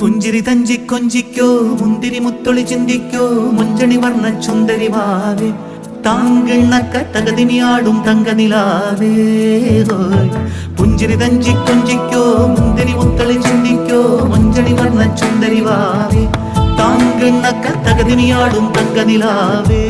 പുഞ്ചിരി തഞ്ചി കൊഞ്ചിക്കോ മുന്തിരി മുത്തൊളി ചിന്തിക്കോ മുഞ്ചണി വർണ്ണ ചുന്ദരി വാവേ താങ്കിണ്ണക്ക തകതിനിയാടും തങ്കനിലാവേ പുഞ്ചിരി തഞ്ചി കൊഞ്ചിക്കോ മുന്തിരി മുത്തൊളി ചിന്തിക്കോ മുഞ്ചണി വർണ്ണ ചുന്ദരി വാവേ താങ്കിണ്ണക്ക തകതിനിയാടും തങ്കനിലാവേ